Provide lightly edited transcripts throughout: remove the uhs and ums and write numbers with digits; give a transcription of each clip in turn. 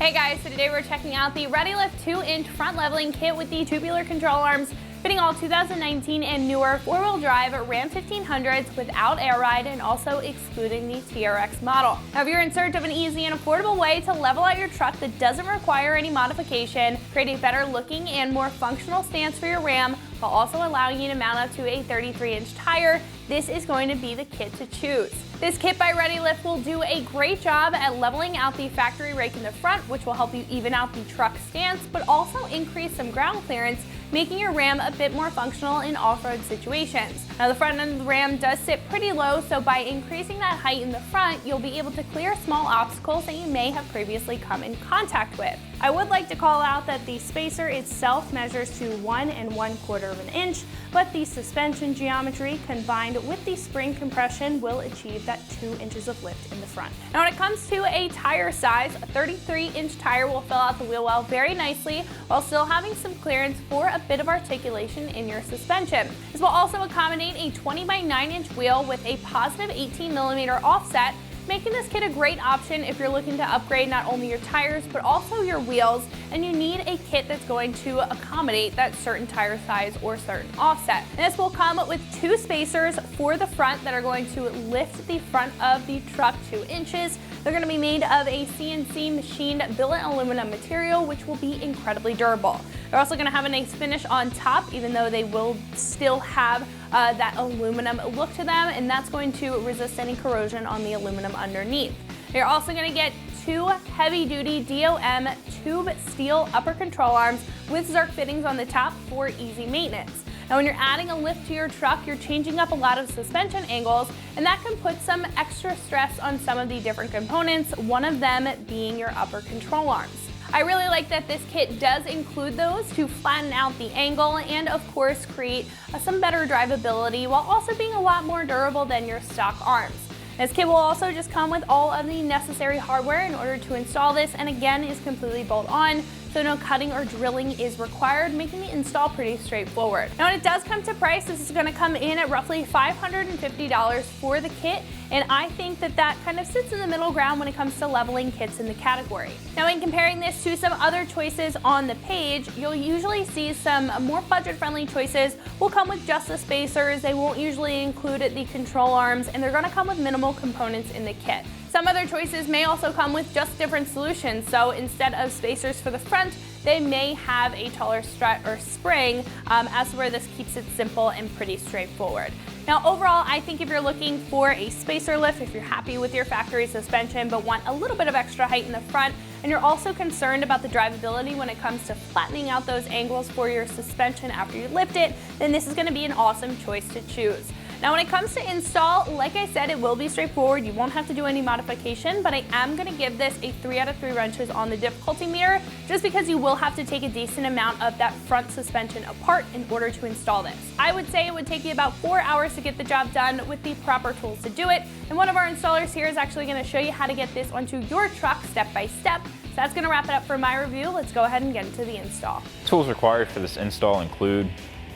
Hey guys, so today we're checking out the ReadyLIFT 2-inch front leveling kit with the Tubular Control Arms, fitting all 2019 and newer four-wheel drive Ram 1500s without air ride and also excluding the TRX model. Now if you're in search of an easy and affordable way to level out your truck that doesn't require any modification, create a better looking and more functional stance for your Ram, while also allowing you to mount up to a 33-inch tire, this is going to be the kit to choose. This kit by ReadyLIFT will do a great job at leveling out the factory rake in the front, which will help you even out the truck stance, but also increase some ground clearance, making your Ram a bit more functional in off-road situations. Now the front end of the Ram does sit pretty low, so by increasing that height in the front, you'll be able to clear small obstacles that you may have previously come in contact with. I would like to call out that the spacer itself measures to 1 1/4 of an inch, but the suspension geometry combined with the spring compression will achieve that 2 inches of lift in the front. Now when it comes to a tire size, a 33-inch tire will fill out the wheel well very nicely while still having some clearance for a bit of articulation in your suspension. This will also accommodate a 20 by 9-inch wheel with a positive 18mm offset, making this kit a great option if you're looking to upgrade not only your tires but also your wheels, and you need a kit that's going to accommodate that certain tire size or certain offset. And this will come with 2 spacers for the front that are going to lift the front of the truck 2 inches. They're going to be made of a CNC machined billet aluminum material, which will be incredibly durable. They're also going to have a nice finish on top, even though they will still have that aluminum look to them, and that's going to resist any corrosion on the aluminum underneath. You're also going to get 2 heavy-duty DOM tube steel upper control arms with Zerk fittings on the top for easy maintenance. Now when you're adding a lift to your truck, you're changing up a lot of suspension angles, and that can put some extra stress on some of the different components, one of them being your upper control arms. I really like that this kit does include those to flatten out the angle and of course create some better drivability while also being a lot more durable than your stock arms. This kit will also just come with all of the necessary hardware in order to install this, and again is completely bolt on, so no cutting or drilling is required, making the install pretty straightforward. Now when it does come to price, this is going to come in at roughly $550 for the kit, and I think that that kind of sits in the middle ground when it comes to leveling kits in the category. Now in comparing this to some other choices on the page, you'll usually see some more budget-friendly choices will come with just the spacers. They won't usually include the control arms, and they're going to come with minimal components in the kit. Some other choices may also come with just different solutions, so instead of spacers for the front, they may have a taller strut or spring, as to where this keeps it simple and pretty straightforward. Now overall, I think if you're looking for a spacer lift, if you're happy with your factory suspension but want a little bit of extra height in the front, and you're also concerned about the drivability when it comes to flattening out those angles for your suspension after you lift it, then this is going to be an awesome choice to choose. Now when it comes to install, like I said, it will be straightforward. You won't have to do any modification, but I am going to give this a 3 out of 3 wrenches on the difficulty meter, just because you will have to take a decent amount of that front suspension apart in order to install this. I would say it would take you about 4 hours to get the job done with the proper tools to do it, and one of our installers here is actually going to show you how to get this onto your truck step by step. So that's going to wrap it up for my review. Let's go ahead and get into the install. Tools required for this install include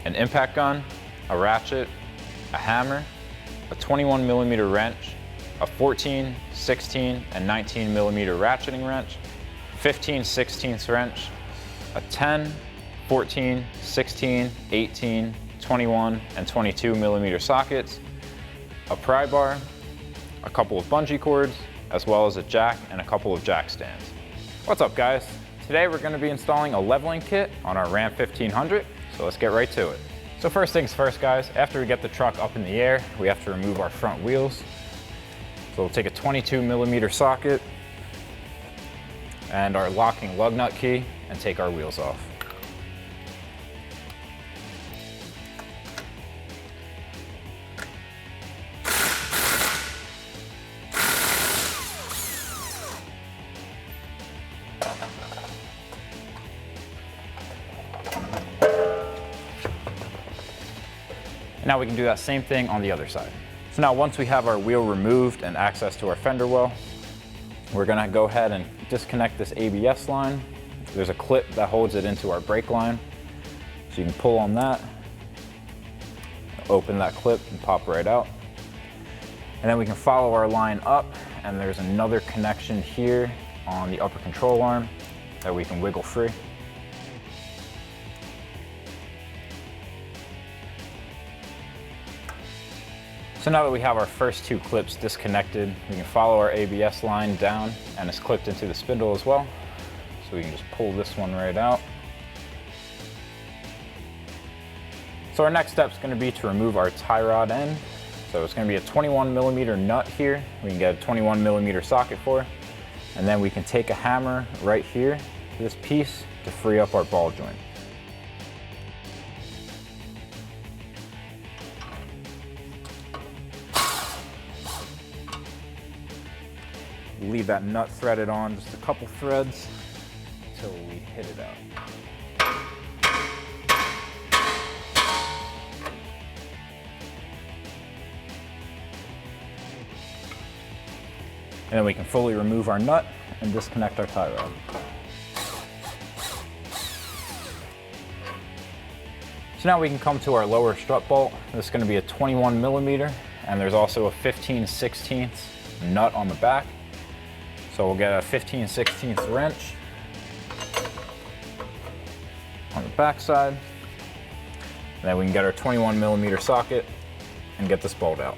an impact gun, a ratchet, a hammer, a 21mm wrench, a 14, 16, and 19mm ratcheting wrench, 15/16 wrench, a 10, 14, 16, 18, 21, and 22mm sockets, a pry bar, a couple of bungee cords, as well as a jack and a couple of jack stands. What's up guys? Today we're going to be installing a leveling kit on our Ram 1500, so let's get right to it. So first things first guys, after we get the truck up in the air, we have to remove our front wheels. So we'll take a 22mm socket and our locking lug nut key and take our wheels off. Now we can do that same thing on the other side. So now once we have our wheel removed and access to our fender well, we're gonna go ahead and disconnect this ABS line. There's a clip that holds it into our brake line. So you can pull on that, open that clip and pop right out. And then we can follow our line up, and there's another connection here on the upper control arm that we can wiggle free. So now that we have our first two clips disconnected, we can follow our ABS line down, and it's clipped into the spindle as well. So we can just pull this one right out. So our next step is going to be to remove our tie rod end. So it's going to be a 21mm nut here. We can get a 21mm socket for, and then we can take a hammer right here to this piece to free up our ball joint. Leave that nut threaded on just a couple threads until we hit it out. And then we can fully remove our nut and disconnect our tie rod. So now we can come to our lower strut bolt. This is going to be a 21mm, and there's also a 15/16 nut on the back. So we'll get a 15/16 wrench on the back side. And then we can get our 21mm socket and get this bolt out.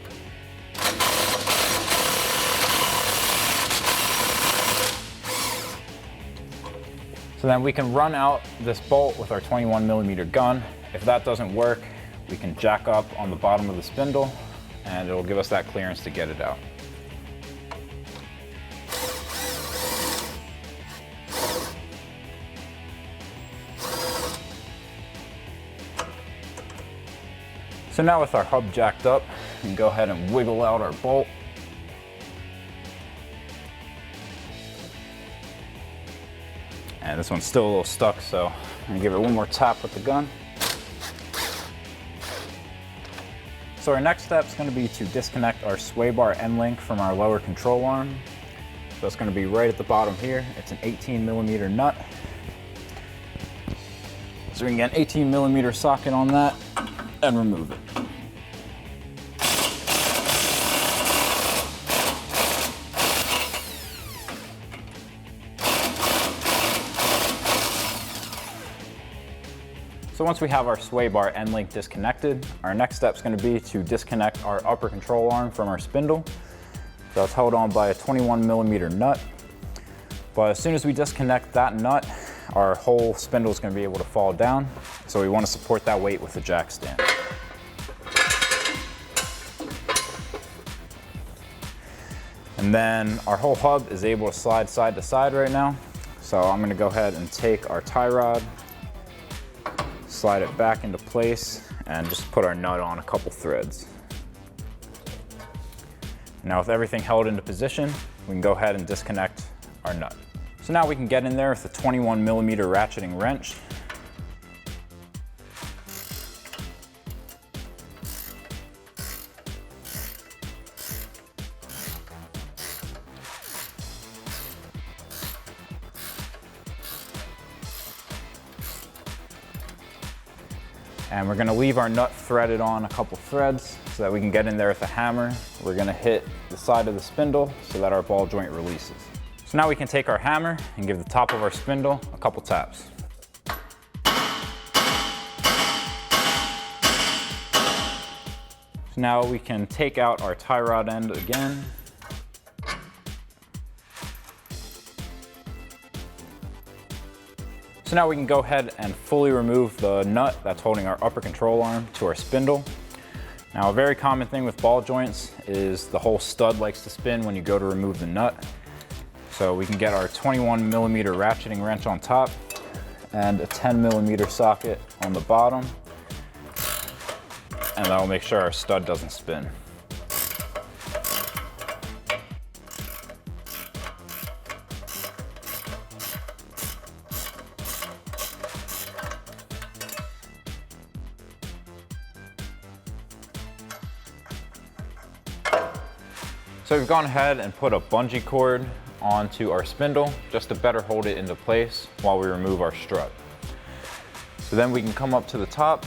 So then we can run out this bolt with our 21mm gun. If that doesn't work, we can jack up on the bottom of the spindle and it'll give us that clearance to get it out. So now with our hub jacked up, we can go ahead and wiggle out our bolt. And this one's still a little stuck, so I'm gonna give it one more tap with the gun. So our next step is gonna be to disconnect our sway bar end link from our lower control arm. So it's gonna be right at the bottom here. It's an 18mm nut. So we can get an 18mm socket on that and remove it. So once we have our sway bar end link disconnected, our next step is going to be to disconnect our upper control arm from our spindle. So it's held on by a 21mm nut. But as soon as we disconnect that nut, our whole spindle is going to be able to fall down. So we want to support that weight with the jack stand. And then our whole hub is able to slide side to side right now. So I'm going to go ahead and take our tie rod, slide it back into place, and just put our nut on a couple threads. Now with everything held into position, we can go ahead and disconnect our nut. So now we can get in there with a 21mm ratcheting wrench. And we're gonna leave our nut threaded on a couple threads so that we can get in there with a hammer. We're gonna hit the side of the spindle so that our ball joint releases. So now we can take our hammer and give the top of our spindle a couple taps. So now we can take out our tie rod end again. So now we can go ahead and fully remove the nut that's holding our upper control arm to our spindle. Now a very common thing with ball joints is the whole stud likes to spin when you go to remove the nut. So we can get our 21mm ratcheting wrench on top and a 10mm socket on the bottom. And that'll make sure our stud doesn't spin. So we've gone ahead and put a bungee cord onto our spindle just to better hold it into place while we remove our strut. So then we can come up to the top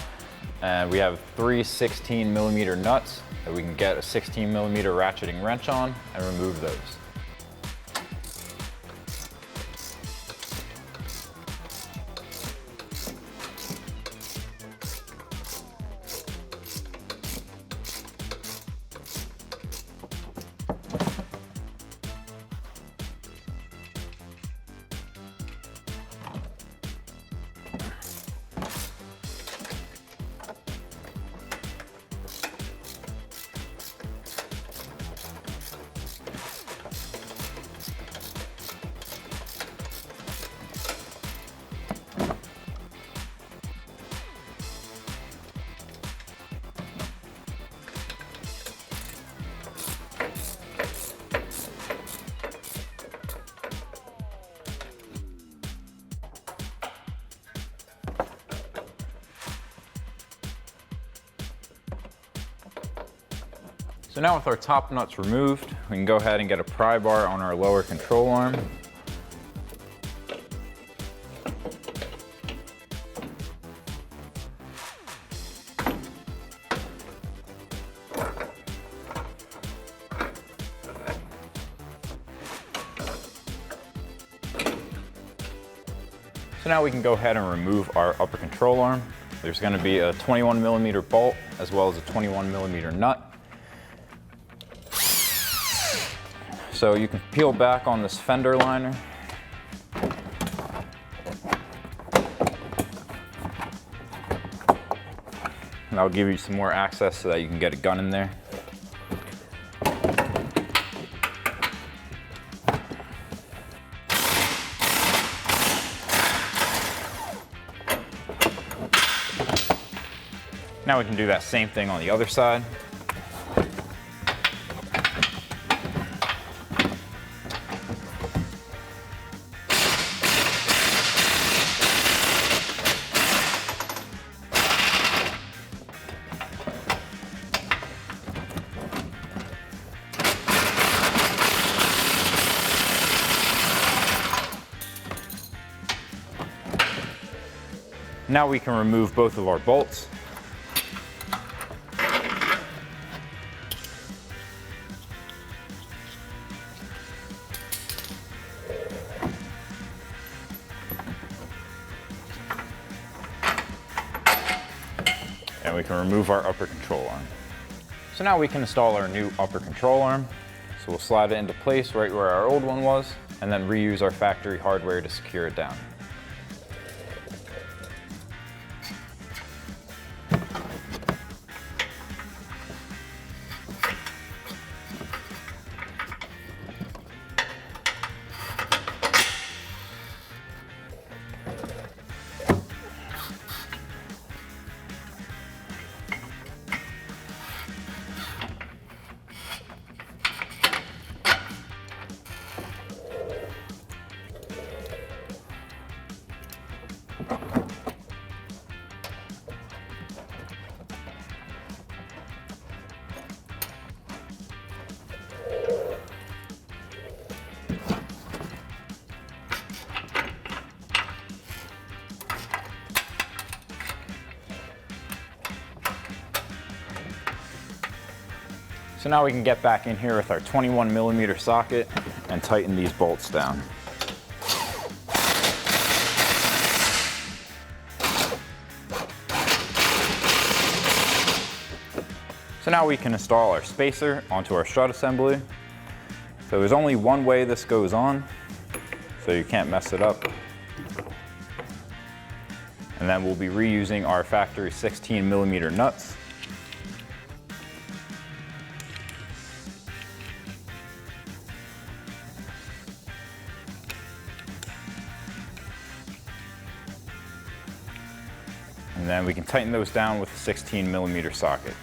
and we have 3 16mm nuts that we can get a 16mm ratcheting wrench on and remove those. So now with our top nuts removed, we can go ahead and get a pry bar on our lower control arm. So now we can go ahead and remove our upper control arm. There's going to be a 21mm bolt as well as a 21mm nut. So you can peel back on this fender liner. And that'll give you some more access so that you can get a gun in there. Now we can do that same thing on the other side. Now we can remove both of our bolts. And we can remove our upper control arm. So now we can install our new upper control arm. So we'll slide it into place right where our old one was, and then reuse our factory hardware to secure it down. So now we can get back in here with our 21mm socket and tighten these bolts down. So now we can install our spacer onto our strut assembly. So there's only one way this goes on, so you can't mess it up. And then we'll be reusing our factory 16mm nuts. And then we can tighten those down with a 16mm socket.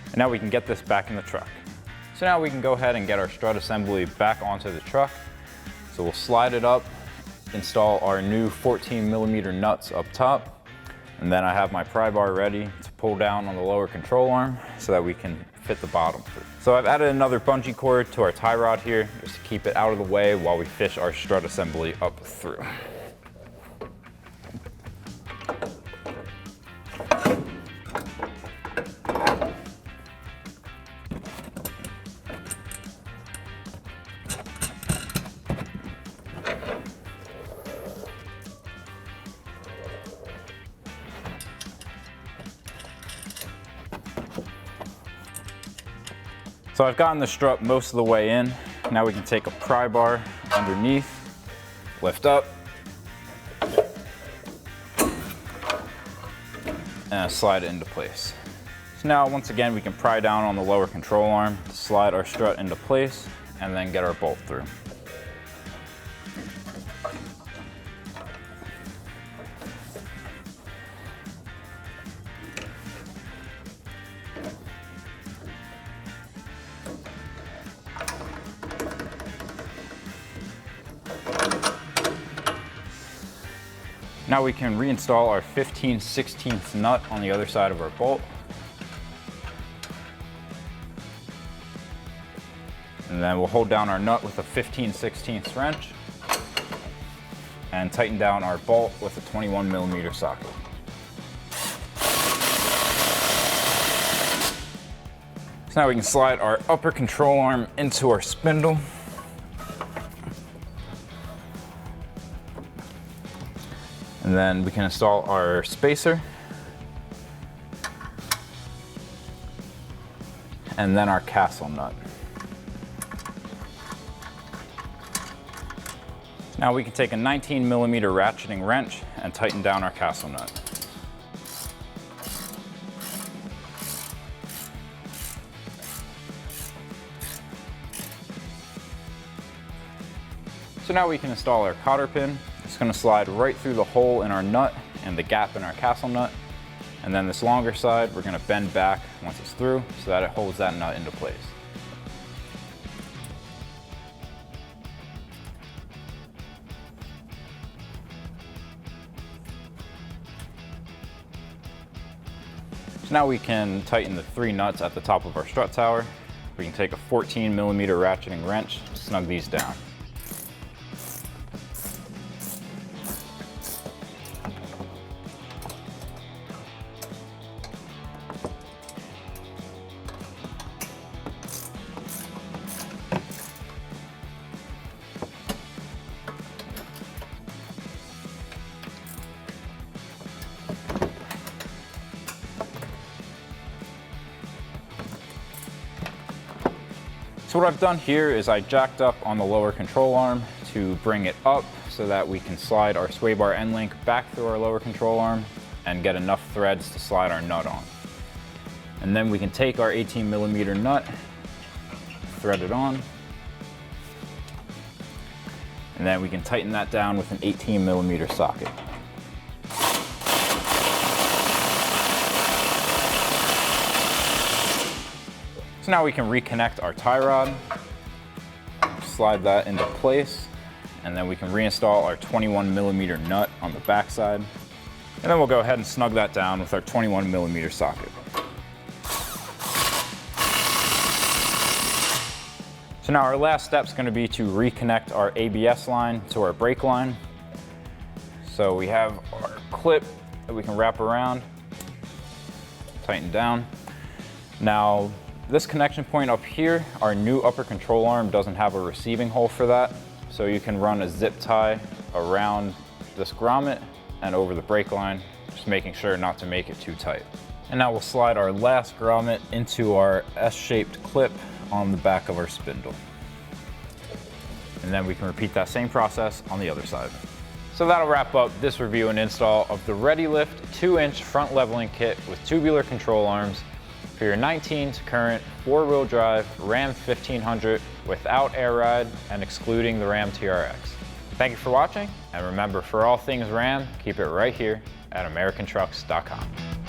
And now we can get this back in the truck. So now we can go ahead and get our strut assembly back onto the truck. So we'll slide it up, install our new 14mm nuts up top, and then I have my pry bar ready to pull down on the lower control arm so that we can fit the bottom through. So I've added another bungee cord to our tie rod here just to keep it out of the way while we fish our strut assembly up through. So I've gotten the strut most of the way in. Now we can take a pry bar underneath, lift up, and slide it into place. So now once again we can pry down on the lower control arm to slide our strut into place and then get our bolt through. Now we can reinstall our 15/16 nut on the other side of our bolt. And then we'll hold down our nut with a 15/16 wrench and tighten down our bolt with a 21mm socket. So now we can slide our upper control arm into our spindle. And then we can install our spacer. And then our castle nut. Now we can take a 19mm ratcheting wrench and tighten down our castle nut. So now we can install our cotter pin. It's going to slide right through the hole in our nut and the gap in our castle nut. And then this longer side, we're going to bend back once it's through so that it holds that nut into place. So now we can tighten the 3 nuts at the top of our strut tower. We can take a 14mm ratcheting wrench to snug these down. So what I've done here is I jacked up on the lower control arm to bring it up so that we can slide our sway bar end link back through our lower control arm and get enough threads to slide our nut on. And then we can take our 18mm nut, thread it on, and then we can tighten that down with an 18mm socket. So now we can reconnect our tie rod, slide that into place, and then we can reinstall our 21mm nut on the back side. And then we'll go ahead and snug that down with our 21mm socket. So now our last step is going to be to reconnect our ABS line to our brake line. So we have our clip that we can wrap around, tighten down. Now, this connection point up here, our new upper control arm doesn't have a receiving hole for that. So you can run a zip tie around this grommet and over the brake line, just making sure not to make it too tight. And now we'll slide our last grommet into our S-shaped clip on the back of our spindle. And then we can repeat that same process on the other side. So that'll wrap up this review and install of the ReadyLIFT 2-inch front leveling kit with tubular control arms for your 19 current 4-wheel drive Ram 1500 without air ride and excluding the Ram TRX. Thank you for watching, and remember, for all things Ram, keep it right here at AmericanTrucks.com.